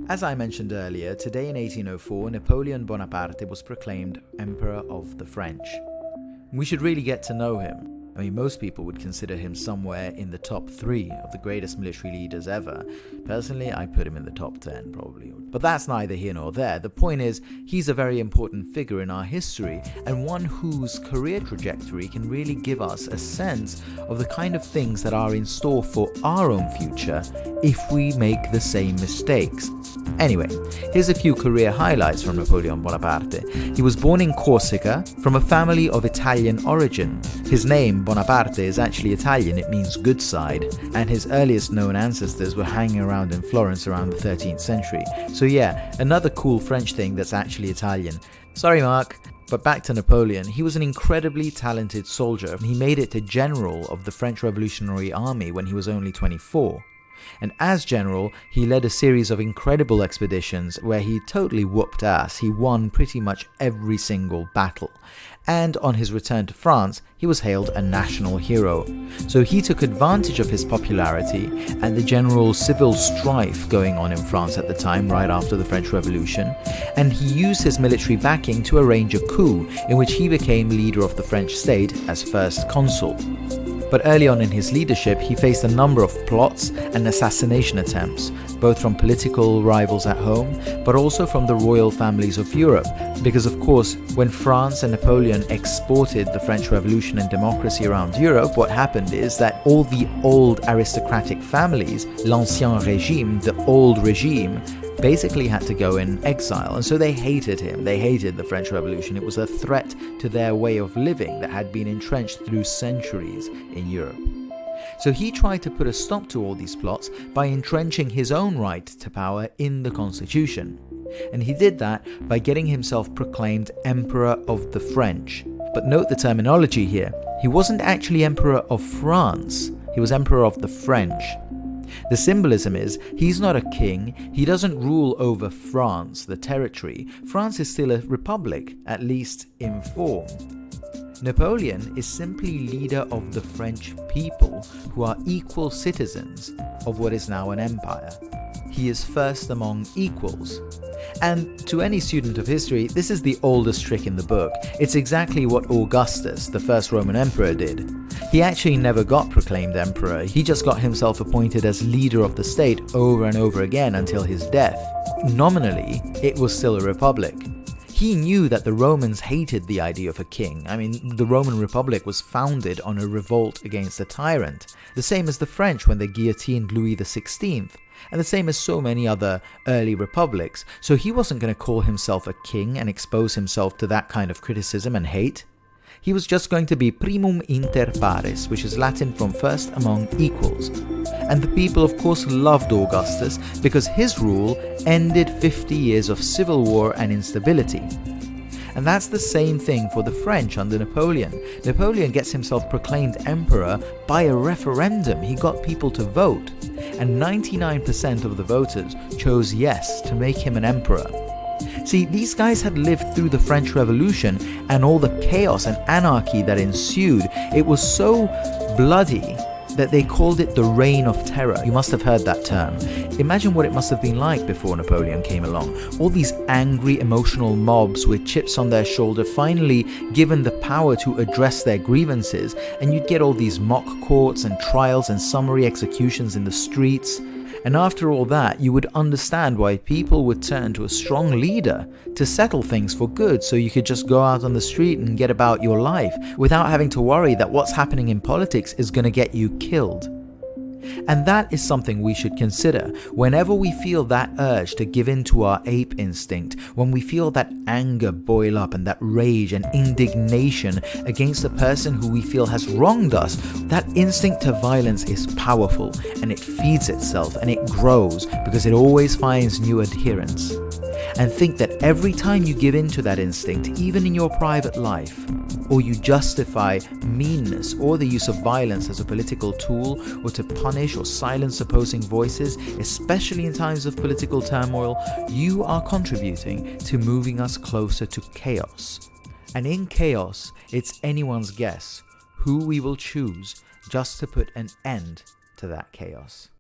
As I mentioned earlier, today in 1804, Napoleon Bonaparte was proclaimed Emperor of the French. We should really get to know him. I mean, most people would consider him somewhere in the top 3 of the greatest military leaders ever. Personally, I put him in the top 10 probably. But that's neither here nor there. The point is, he's a very important figure in our history, and one whose career trajectory can really give us a sense of the kind of things that are in store for our own future if we make the same mistakes. Anyway, here's a few career highlights from Napoleon Bonaparte. He was born in Corsica from a family of Italian origin. His name, Bonaparte, is actually Italian, it means good side, and his earliest known ancestors were hanging around in Florence around the 13th century. So yeah, another cool French thing that's actually Italian. Sorry Mark. But back to Napoleon, he was an incredibly talented soldier. He made it to general of the French Revolutionary Army when he was only 24. And as general, he led a series of incredible expeditions where he totally whooped ass. He won pretty much every single battle. And on his return to France, he was hailed a national hero. So he took advantage of his popularity and the general civil strife going on in France at the time, right after the French Revolution, and he used his military backing to arrange a coup in which he became leader of the French state as first consul. But early on in his leadership, he faced a number of plots and assassination attempts, both from political rivals at home, but also from the royal families of Europe. Because of course, when France and Napoleon exported the French Revolution and democracy around Europe, what happened is that all the old aristocratic families, l'ancien régime, the old regime, basically had to go in exile, and so they hated him. They hated the French Revolution. It was a threat to their way of living that had been entrenched through centuries in Europe. So he tried to put a stop to all these plots by entrenching his own right to power in the constitution. And he did that by getting himself proclaimed Emperor of the French. But note the terminology here. He wasn't actually Emperor of France. He was Emperor of the French. The symbolism is, he's not a king, he doesn't rule over France, the territory. France is still a republic, at least in form. Napoleon is simply leader of the French people, who are equal citizens of what is now an empire. He is first among equals. And to any student of history, this is the oldest trick in the book. It's exactly what Augustus, the first Roman emperor, did. He actually never got proclaimed emperor, he just got himself appointed as leader of the state over and over again until his death. Nominally, it was still a republic. He knew that the Romans hated the idea of a king. I mean, the Roman Republic was founded on a revolt against a tyrant, the same as the French when they guillotined Louis XVI, and the same as so many other early republics. So he wasn't going to call himself a king and expose himself to that kind of criticism and hate. He was just going to be primum inter pares, which is Latin from first among equals. And the people of course loved Augustus because his rule ended 50 years of civil war and instability. And that's the same thing for the French under Napoleon. Napoleon gets himself proclaimed emperor by a referendum. He got people to vote, and 99% of the voters chose yes to make him an emperor. See, these guys had lived through the French Revolution and all the chaos and anarchy that ensued. It was so bloody that they called it the Reign of Terror. You must have heard that term. Imagine what it must have been like before Napoleon came along. All these angry, emotional mobs with chips on their shoulder finally given the power to address their grievances, and you'd get all these mock courts and trials and summary executions in the streets. And after all that, you would understand why people would turn to a strong leader to settle things for good, so you could just go out on the street and get about your life without having to worry that what's happening in politics is going to get you killed. And that is something we should consider whenever we feel that urge to give in to our ape instinct, when we feel that anger boil up and that rage and indignation against the person who we feel has wronged us. That instinct to violence is powerful, and it feeds itself and it grows because it always finds new adherents. And think that every time you give in to that instinct, even in your private life, or you justify meanness or the use of violence as a political tool, or to punish or silence opposing voices, especially in times of political turmoil, you are contributing to moving us closer to chaos. And in chaos, it's anyone's guess who we will choose just to put an end to that chaos.